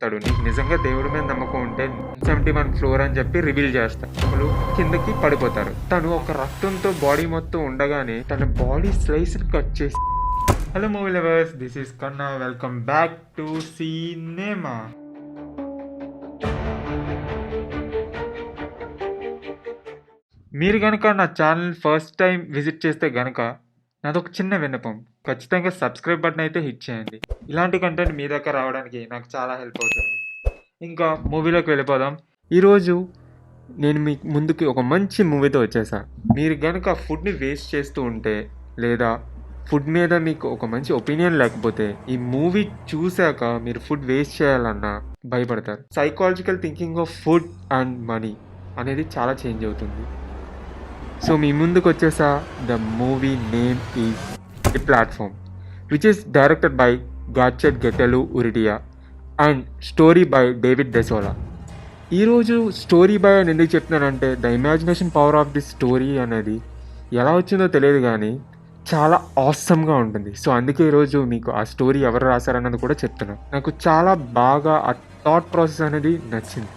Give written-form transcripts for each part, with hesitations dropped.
చెప్తాడు, నీకు నిజంగా దేవుడి మీద నమ్మకం ఉంటే 171 ఫ్లోర్ అని చెప్పి రివీల్ చేస్తాడు. వాళ్ళు కిందకి పడిపోతారు. తను ఒక రక్తంతో బాడీ మొత్తం ఉండగానే తన బాడీ స్లైస్ కట్ చేసి. Hello movie lovers, this is Kanna. Welcome back to cinema. మీరు కనుక నా ఛానల్ ఫస్ట్ టైం విజిట్ చేస్తే కనుక నాదొక చిన్న విన్నపం, ఖచ్చితంగా సబ్స్క్రైబ్ బటన్ అయితే హిట్ చేయండి. ఇలాంటి కంటెంట్ మీ దగ్గర రావడానికి నాకు చాలా హెల్ప్ అవుతుంది. ఇంకా మూవీలోకి వెళ్ళిపోదాం. ఈరోజు నేను మీ ముందుకి ఒక మంచి మూవీతో వచ్చేసా. మీరు కనుక ఫుడ్ని వేస్ట్ చేస్తూ ఉంటే లేదా ఫుడ్ మీద మీకు ఒక మంచి ఒపీనియన్ లేకపోతే ఈ మూవీ చూశాక మీరు ఫుడ్ వేస్ట్ చేయాలన్నా భయపడతారు. Psychological thinking of food and money అనేది చాలా చేంజ్ అవుతుంది. సో మీ ముందుకు వచ్చేసా. The movie name is the platform, which is directed by గాడ్చెట్ గెటెలు ఉరిటియా and story by David Desola. ఈరోజు స్టోరీ బై అని ఎందుకు చెప్తున్నానంటే, the imagination power of the story అనేది ఎలా వచ్చిందో తెలియదు కానీ చాలా ఆసమ్గా ఉంటుంది. సో అందుకే ఈరోజు మీకు ఆ స్టోరీ ఎవరు రాశారన్నది కూడా చెప్తున్నాను. నాకు చాలా బాగా ఆ థాట్ ప్రాసెస్ అనేది నచ్చింది,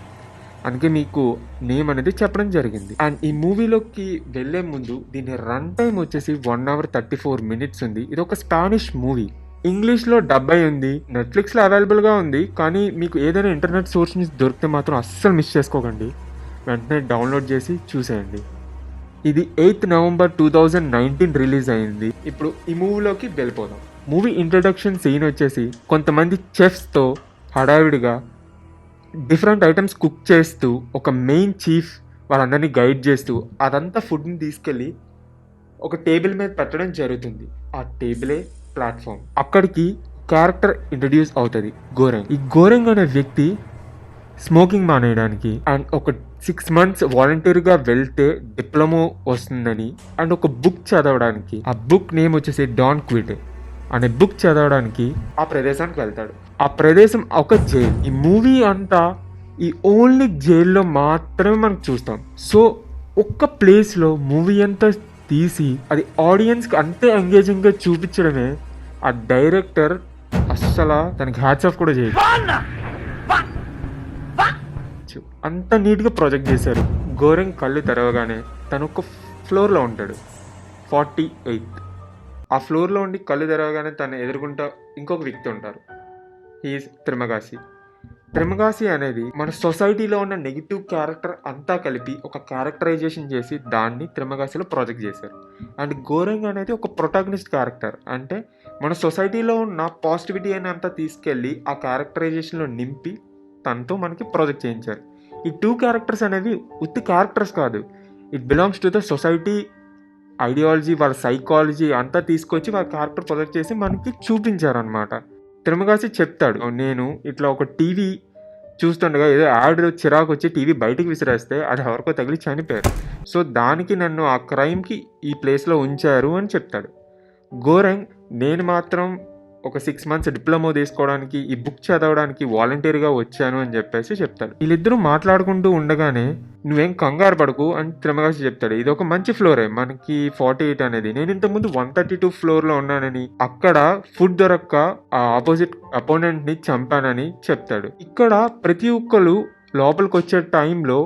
అందుకే మీకు నేమ్ అనేది చెప్పడం జరిగింది. అండ్ ఈ మూవీలోకి వెళ్ళే ముందు దీని రన్ టైం వచ్చేసి 1 hour 34 minutes ఉంది. ఇది ఒక స్పానిష్ మూవీ, ఇంగ్లీష్లో డబ్ అయి ఉంది, నెట్ఫ్లిక్స్లో అవైలబుల్గా ఉంది. కానీ మీకు ఏదైనా ఇంటర్నెట్ సోర్స్ నుంచి దొరికితే మాత్రం అస్సలు మిస్ చేసుకోకండి, వెంటనే డౌన్లోడ్ చేసి చూసేయండి. ఇది 8th November 2019 రిలీజ్ అయింది. ఇప్పుడు ఈ మూవీలోకి వెళ్ళిపోదాం. మూవీ ఇంట్రడక్షన్ సీన్ వచ్చేసి కొంతమంది చెఫ్స్తో హడావిడిగా డిఫరెంట్ ఐటమ్స్ కుక్ చేస్తూ ఒక మెయిన్ చీఫ్ వాళ్ళందరినీ గైడ్ చేస్తూ అదంతా ఫుడ్ని తీసుకెళ్ళి ఒక టేబుల్ మీద పెట్టడం జరుగుతుంది. ఆ టేబులే ప్లాట్ఫామ్. అక్కడికి క్యారెక్టర్ ఇంట్రడ్యూస్ అవుతుంది, గోరెంగ్. ఈ గోరెంగ్ అనే వ్యక్తి స్మోకింగ్ మానేయడానికి అండ్ ఒక 6 months వాలంటీర్గా వెళ్తే డిప్లొమా వస్తుందని అండ్ ఒక బుక్ చదవడానికి, ఆ బుక్ నేమ్ వచ్చేసి డాన్ క్విటే అనే బుక్ చదవడానికి ఆ ప్రదేశానికి వెళ్తాడు. ఆ ప్రదేశం ఒక జైల్. ఈ మూవీ అంతా ఈ ఓన్లీ జైల్లో మాత్రమే మనం చూస్తాం. సో ఒక్క ప్లేస్లో మూవీ అంతా తీసి అది ఆడియన్స్కి అంతే ఎంగేజింగ్గా చూపించడమే ఆ డైరెక్టర్ అస్సలు తనకి హ్యాట్స్ ఆఫ్ కూడా చేయడు. అంత నీట్గా ప్రాజెక్ట్ చేశారు. గోరెంగ్ కళ్ళు తెరవగానే తను ఒక ఫ్లోర్లో ఉంటాడు, 48. ఆ ఫ్లోర్లో ఉండి కళ్ళు తెరవగానే తను ఎదుర్కొంటా ఇంకొక వ్యక్తి ఉంటారు. హీఈస్ త్రిమగాసి. త్రిమగాసి అనేది మన సొసైటీలో ఉన్న నెగిటివ్ క్యారెక్టర్ అంతా కలిపి ఒక క్యారెక్టరైజేషన్ చేసి దాన్ని త్రిమగాసిలో ప్రాజెక్ట్ చేశారు. అండ్ గోరెంగ్ అనేది ఒక ప్రొటాగనిస్ట్ క్యారెక్టర్, అంటే మన సొసైటీలో ఉన్న పాజిటివిటీ అని అంతా తీసుకెళ్ళి ఆ క్యారెక్టరైజేషన్లో నింపి తనతో మనకి ప్రాజెక్ట్ చేయించారు. ఈ 2 క్యారెక్టర్స్ అనేవి ఉత్తి క్యారెక్టర్స్ కాదు, it belongs to the society ideology, వాళ్ళ సైకాలజీ అంతా తీసుకొచ్చి వాళ్ళ క్యారెక్టర్ ప్రొజెక్ట్ చేసి మనకి చూపించారనమాట. త్రిమగాసి చెప్తాడు, నేను ఇట్లా ఒక టీవీ చూస్తుండగా ఏదో యాడ్ చిరాకు వచ్చి టీవీ బయటికి విసిరేస్తే అది ఎవరికో తగిలి చనిపోయారు. సో దానికి నన్ను ఆ క్రైమ్కి ఈ ప్లేస్లో ఉంచారు అని చెప్తాడు. గోరెంగ్ నేను మాత్రం ఒక 6 months డిప్లొమా తీసుకోవడానికి ఈ బుక్ చదవడానికి వాలంటీర్గా వచ్చాను అని చెప్పేసి చెప్తాడు. వీళ్ళిద్దరూ మాట్లాడుకుంటూ ఉండగానే నువ్వేం కంగారు పడకు అని త్రిమగాసి చెప్తాడు. ఇది ఒక మంచి ఫ్లోరే, మనకి 48 అనేది. నేను ఇంతకుముందు 132 ఫ్లోర్లో ఉన్నానని, అక్కడ ఫుడ్ దొరక్క ఆ ఆపోజిట్ అపోనెంట్ని చంపానని చెప్తాడు. ఇక్కడ ప్రతి ఒక్కరు లోపలికి వచ్చే టైంలో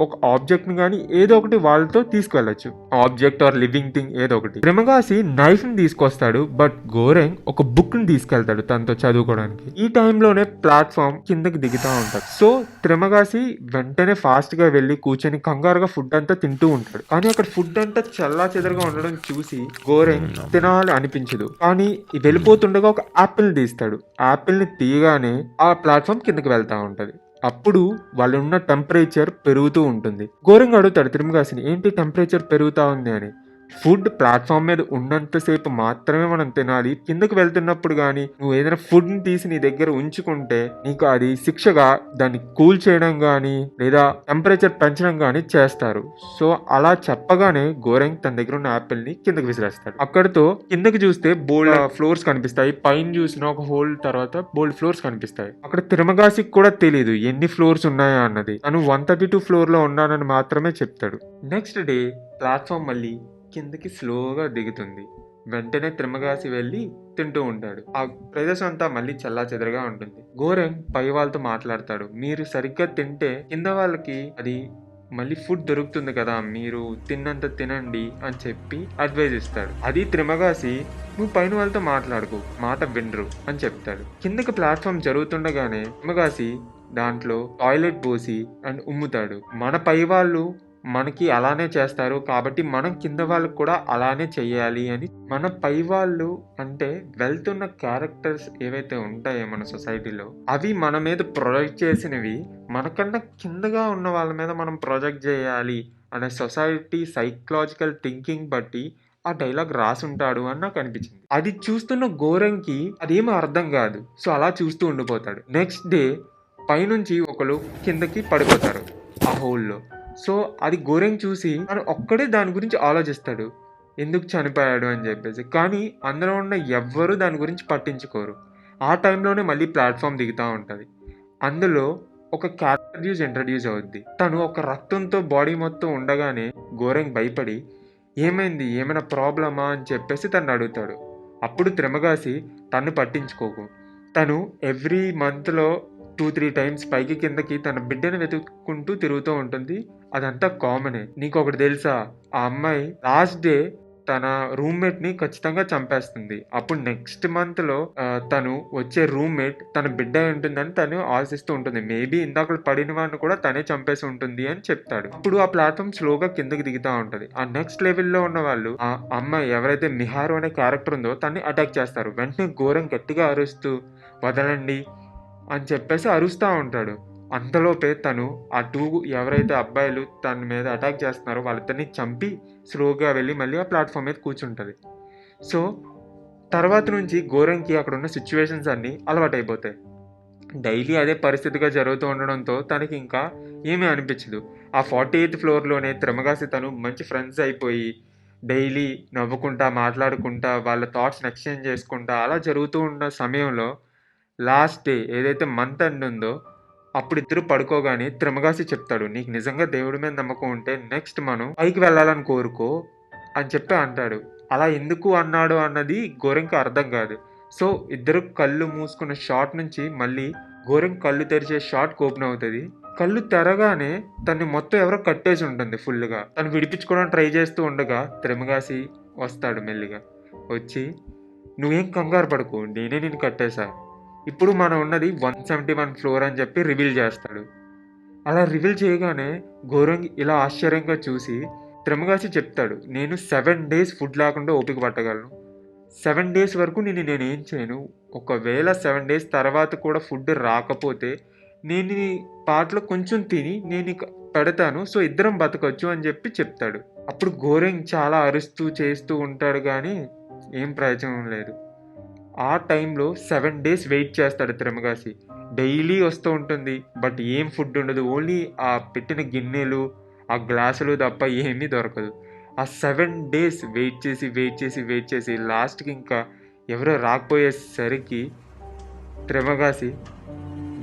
ఒక ఆబ్జెక్ట్ని కానీ ఏదో ఒకటి వాళ్ళతో తీసుకెళ్ళచ్చు, ఆబ్జెక్ట్ ఆర్ లివింగ్ థింగ్ ఏదో ఒకటి. త్రిమగాసి నైఫ్ని తీసుకొస్తాడు, బట్ గోరెంగ్ ఒక బుక్ని తీసుకెళ్తాడు తనతో చదువుకోవడానికి. ఈ టైంలోనే ప్లాట్ఫామ్ కిందకి దిగుతూ ఉంటాడు. సో త్రిమగాసి వెంటనే ఫాస్ట్గా వెళ్ళి కూర్చొని కంగారుగా ఫుడ్ అంతా తింటూ ఉంటాడు. కానీ అక్కడ ఫుడ్ అంతా చల్లా చెదరగా ఉండడం చూసి గోరెంగ్ తినాలి అనిపించదు. కానీ వెళ్ళిపోతుండగా ఒక యాపిల్ తీస్తాడు. యాపిల్ని తీయగానే ఆ ప్లాట్ఫామ్ కిందకి వెళ్తూ ఉంటుంది. అప్పుడు వాళ్ళు ఉన్న టెంపరేచర్ పెరుగుతూ ఉంటుంది. గోరెంగ్ అడుగుతాడు త్రిమగాసిని, ఏంటి టెంపరేచర్ పెరుగుతూ ఉంది అని. ఫుడ్ ప్లాట్ఫామ్ మీద ఉన్నంతసేపు మాత్రమే మనం తినాలి, కిందకు వెళ్తున్నప్పుడు కానీ నువ్వు ఏదైనా ఫుడ్ని తీసి నీ దగ్గర ఉంచుకుంటే నీకు అది శిక్షగా దాన్ని కూల్ చేయడం కానీ లేదా టెంపరేచర్ పెంచడం కానీ చేస్తారు. సో అలా చెప్పగానే గోరెంగ్ తన దగ్గర ఉన్న యాపిల్ని కిందకి విసిరేస్తాడు. అక్కడితో కిందకి చూస్తే బోల్డ్ ఫ్లోర్స్ కనిపిస్తాయి, పైన చూసిన ఒక హోల్ తర్వాత బోల్డ్ ఫ్లోర్స్ కనిపిస్తాయి. అక్కడ త్రిమగాసికి కూడా తెలియదు ఎన్ని ఫ్లోర్స్ ఉన్నాయా అన్నది. తను 132 ఫ్లోర్లో ఉన్నానని మాత్రమే చెప్తాడు. నెక్స్ట్ డే ప్లాట్ఫామ్ మళ్ళీ కిందకి స్లోగా దిగుతుంది. వెంటనే త్రిమగాసి వెళ్ళి తింటూ ఉంటాడు. ఆ ప్రదేశం అంతా మళ్ళీ చెల్లాచెదరుగా ఉంటుంది. గోరెంగ్ పై వాళ్ళతో మాట్లాడతాడు. మీరు సరిగ్గా తింటే కింద వాళ్ళకి అది మళ్ళీ ఫుడ్ దొరుకుతుంది కదా, మీరు తిన్నంత తినండి అని చెప్పి అడ్వైజ్ ఇస్తాడు. అది త్రిమగాసి నువ్వు పైన వాళ్ళతో మాట్లాడుకో, మాట వినరు అని చెప్తాడు. కిందకి ప్లాట్ఫామ్ జరుగుతుండగానే త్రిమగాసి దాంట్లో టాయిలెట్ పోసి అండ్ ఉమ్ముతాడు. మన పై వాళ్ళు మనకి అలానే చేస్తారు కాబట్టి మనం కింద వాళ్ళకు కూడా అలానే చెయ్యాలి అని. మన పై వాళ్ళు అంటే వెళ్తున్న క్యారెక్టర్స్ ఏవైతే ఉంటాయో మన సొసైటీలో అవి మన మీద ప్రొజెక్ట్ చేసినవి మనకన్నా కిందగా ఉన్న వాళ్ళ మీద మనం ప్రొజెక్ట్ చేయాలి అనే సొసైటీ సైకలాజికల్ థింకింగ్ బట్టి ఆ డైలాగ్ రాసుంటాడు అని నాకు అనిపించింది. అది చూస్తున్న గోరెంకి అదేమీ అర్థం కాదు. సో అలా చూస్తూ ఉండిపోతాడు. నెక్స్ట్ డే పైనుంచి ఒకరు కిందకి పడిపోతారు ఆ హోల్లో. సో అది గోరెంగ్ చూసి తను ఒక్కడే దాని గురించి ఆలోచిస్తాడు, ఎందుకు చనిపోయాడు అని చెప్పేసి. కానీ అందులో ఉన్న ఎవ్వరూ దాని గురించి పట్టించుకోరు. ఆ టైంలోనే మళ్ళీ ప్లాట్ఫామ్ దిగుతూ ఉంటుంది. అందులో ఒక క్యారెక్టర్ ఇంట్రడ్యూస్ అవుద్ది. తను ఒక రక్తంతో బాడీ మొత్తం ఉండగానే గోరెంగ్ భయపడి ఏమైంది, ఏమైనా ప్రాబ్లమా అని చెప్పేసి తను అడుగుతాడు. అప్పుడు త్రిమగాసి తను పట్టించుకోకు, తను ఎవ్రీ మంత్లో 2-3 టైమ్స్ పైకి కిందకి తన బిడ్డను వెతుక్కుంటూ తిరుగుతూ ఉంటుంది. అదంతా కామనే. నీకు ఒకటి తెలుసా, ఆ అమ్మాయి లాస్ట్ డే తన రూమ్మేట్ ని ఖచ్చితంగా చంపేస్తుంది. అప్పుడు నెక్స్ట్ మంత్ లో తను వచ్చే రూమ్మేట్ తన బిడ్డ ఉంటుందని తను ఆశిస్తూ ఉంటుంది. మేబీ ఇందాక పడిన వాడిని కూడా తనే చంపేసి ఉంటుంది అని చెప్తాడు. అప్పుడు ఆ ప్లాట్ఫామ్ స్లోగా కిందకి దిగుతూ ఉంటది. ఆ నెక్స్ట్ లెవెల్లో ఉన్న వాళ్ళు ఆ అమ్మాయి ఎవరైతే మిహారు అనే క్యారెక్టర్ ఉందో తన్ని అటాక్ చేస్తారు. వెంటనే ఘోరం గట్టిగా అరుస్తూ వదలండి అని చెప్పేసి అరుస్తూ ఉంటాడు. అంతలోపే తను ఆ 2 ఎవరైతే అబ్బాయిలు తన మీద అటాక్ చేస్తున్నారో వాళ్ళిద్దరిని చంపి స్లోగా వెళ్ళి మళ్ళీ ఆ ప్లాట్ఫామ్ మీద కూర్చుంటుంది. సో తర్వాత నుంచి గోరెంకి అక్కడ ఉన్న సిచ్యువేషన్స్ అన్నీ అలవాటైపోతాయి. డైలీ అదే పరిస్థితిగా జరుగుతూ ఉండడంతో తనకి ఇంకా ఏమీ అనిపించదు. ఆ 48th ఫ్లోర్లోనే త్రిమగాసి తను మంచి ఫ్రెండ్స్ అయిపోయి డైలీ నవ్వుకుంటా మాట్లాడుకుంటా వాళ్ళ థాట్స్ని ఎక్స్చేంజ్ చేసుకుంటా అలా జరుగుతూ ఉన్న సమయంలో లాస్ట్ డే ఏదైతే మంత్ ఎండ్ ఉందో అప్పుడు ఇద్దరు పడుకోగానే త్రిమగాసి చెప్తాడు, నీకు నిజంగా దేవుడి మీద నమ్మకం ఉంటే నెక్స్ట్ మనం పైకి వెళ్ళాలని కోరుకో అని చెప్పి అంటాడు. అలా ఎందుకు అన్నాడు అన్నది గోరెంకి అర్థం కాదు. సో ఇద్దరు కళ్ళు మూసుకున్న షాట్ నుంచి మళ్ళీ గోరెంక్ కళ్ళు తెరిచే షాట్ ఓపెన్ అవుతుంది. కళ్ళు తెరగానే తన్ని మొత్తం ఎవరో కట్టేసి ఉంటుంది ఫుల్గా. తను విడిపించుకోవడానికి ట్రై చేస్తూ ఉండగా త్రిమగాసి వస్తాడు మెల్లిగా. వచ్చి నువ్వేం కంగారు పడకు, నేనే నేను కట్టేశా, ఇప్పుడు మనం ఉన్నది 171 ఫ్లోర్ అని చెప్పి రివీల్ చేస్తాడు. అలా రివీల్ చేయగానే గోరెంగ్ ఇలా ఆశ్చర్యంగా చూసి త్రిమగాసి చెప్తాడు, నేను 7 days ఫుడ్ లేకుండా ఓపిక పట్టగలను, 7 days వరకు నేనేం చేయను, ఒకవేళ 7 days తర్వాత కూడా ఫుడ్ రాకపోతే నేను ఈ పాటలో కొంచెం తిని నేను పెడతాను, సో ఇద్దరం బతకొచ్చు అని చెప్పి చెప్తాడు. అప్పుడు గోరెంగ్ చాలా అరుస్తూ చేస్తూ ఉంటాడు కానీ ఏం ప్రయోజనం లేదు. ఆ టైంలో 7 days వెయిట్ చేస్తాడు త్రిమగాసి. డైలీ వస్తూ ఉంటుంది బట్ ఏం ఫుడ్ ఉండదు, ఓన్లీ ఆ పెట్టిన గిన్నెలు ఆ గ్లాసులు తప్ప ఏమీ దొరకదు. ఆ 7 days వెయిట్ చేసి లాస్ట్కి ఇంకా ఎవరో రాకపోయేసరికి త్రిమగాసి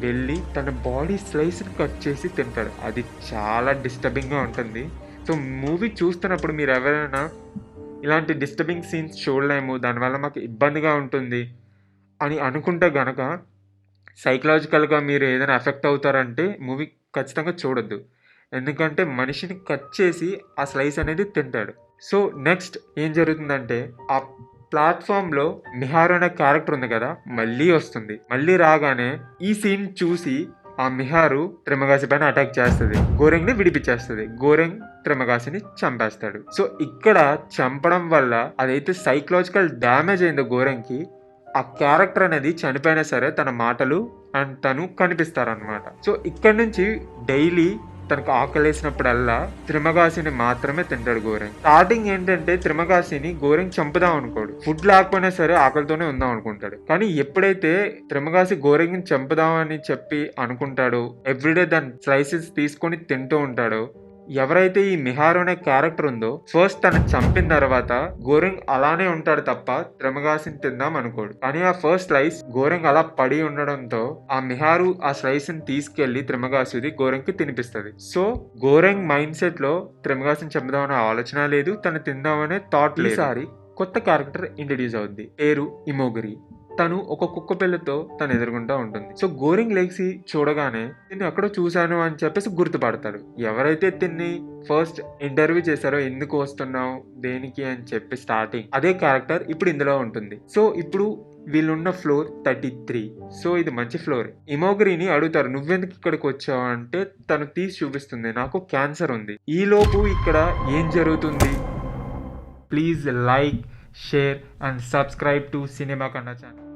వెళ్ళి తన బాడీ స్లైస్ని కట్ చేసి తింటాడు. అది చాలా డిస్టర్బింగ్గా ఉంటుంది. సో మూవీ చూస్తున్నప్పుడు మీరు ఎవరైనా ఇలాంటి డిస్టర్బింగ్ సీన్స్ చూడలేము, దానివల్ల మాకు ఇబ్బందిగా ఉంటుంది అని అనుకుంటే గనక సైకలాజికల్గా మీరు ఏదైనా ఎఫెక్ట్ అవుతారంటే మూవీ ఖచ్చితంగా చూడొద్దు. ఎందుకంటే మనిషిని కట్ చేసి ఆ స్లైస్ అనేది తింటాడు. సో నెక్స్ట్ ఏం జరుగుతుందంటే ఆ ప్లాట్ఫామ్లో మిహారు అనే క్యారెక్టర్ ఉంది కదా మళ్ళీ వస్తుంది. మళ్ళీ రాగానే ఈ సీన్ చూసి ఆ మిహారు త్రిమగాసి పైన అటాక్ చేస్తుంది, గోరెంగ్ని విడిపించేస్తుంది. గోరెంగ్ త్రిమగాసిని చంపేస్తాడు. సో ఇక్కడ చంపడం వల్ల అదైతే సైకలాజికల్ డ్యామేజ్ అయిందో గోరెంగ్కి, ఆ క్యారెక్టర్ అనేది చనిపోయినా సరే తన మాటలు అండ్ తను కనిపిస్తారనమాట. సో ఇక్కడ నుంచి డైలీ తనకు ఆకలేసినప్పుడల్లా త్రిమగాసిని మాత్రమే తింటాడు గోరెంగ్. స్టార్టింగ్ ఏంటంటే త్రిమగాసిని గోరెంగ్ చంపుదాం అనుకోడు, ఫుడ్ లేకపోయినా సరే ఆకలితోనే ఉందాం అనుకుంటాడు. కానీ ఎప్పుడైతే త్రిమగాసి గోరెంగ్ని చంపుదాం అని చెప్పి అనుకుంటాడో ఎవ్రీడే దాని స్లైసెస్ తీసుకొని తింటూ ఉంటాడో, ఎవరైతే ఈ మిహారు అనే క్యారెక్టర్ ఉందో ఫస్ట్ తను చంపిన తర్వాత గోరెంగ్ అలానే ఉంటాడు తప్ప త్రిమగాసిని తిందాం అనుకోడు. కానీ ఆ ఫస్ట్ స్లైస్ గోరెంగ్ అలా పడి ఉండడంతో ఆ మిహారు ఆ స్లైస్ ని తీసుకెళ్లి త్రిమగాసిది గోరెంగ్ కి తినిపిస్తుంది. సో గోరెంగ్ మైండ్ సెట్ లో త్రిమగాసిని చంపుదామనే ఆలోచన లేదు, తను తిందామనే థాట్ లేదు. ఈసారి కొత్త క్యారెక్టర్ ఇంట్రడ్యూస్ అవుద్ది. పేరు ఇమోగరి. తను ఒక కుక్క పిల్లతో తను ఎదుర్కొంటూ ఉంటుంది. సో గోరింగ్ లేక్సి చూడగానే తిన్ని ఎక్కడో చూశాను అని చెప్పేసి గుర్తుపడతాడు. ఎవరైతే తిన్ని ఫస్ట్ ఇంటర్వ్యూ చేశారో ఎందుకు వస్తున్నావు దేనికి అని చెప్పి స్టార్టింగ్ అదే క్యారెక్టర్ ఇప్పుడు ఇందులో ఉంటుంది. సో ఇప్పుడు వీళ్ళున్న ఫ్లోర్ 33. సో ఇది మంచి ఫ్లోర్. ఇమోగరిని అడుగుతారు నువ్వెందుకు ఇక్కడికి వచ్చావు అంటే తను తీసి చూపిస్తుంది నాకు క్యాన్సర్ ఉంది. ఈ లోపు ఇక్కడ ఏం జరుగుతుంది? Please like, share and subscribe to cinema కన్నా ఛానల్.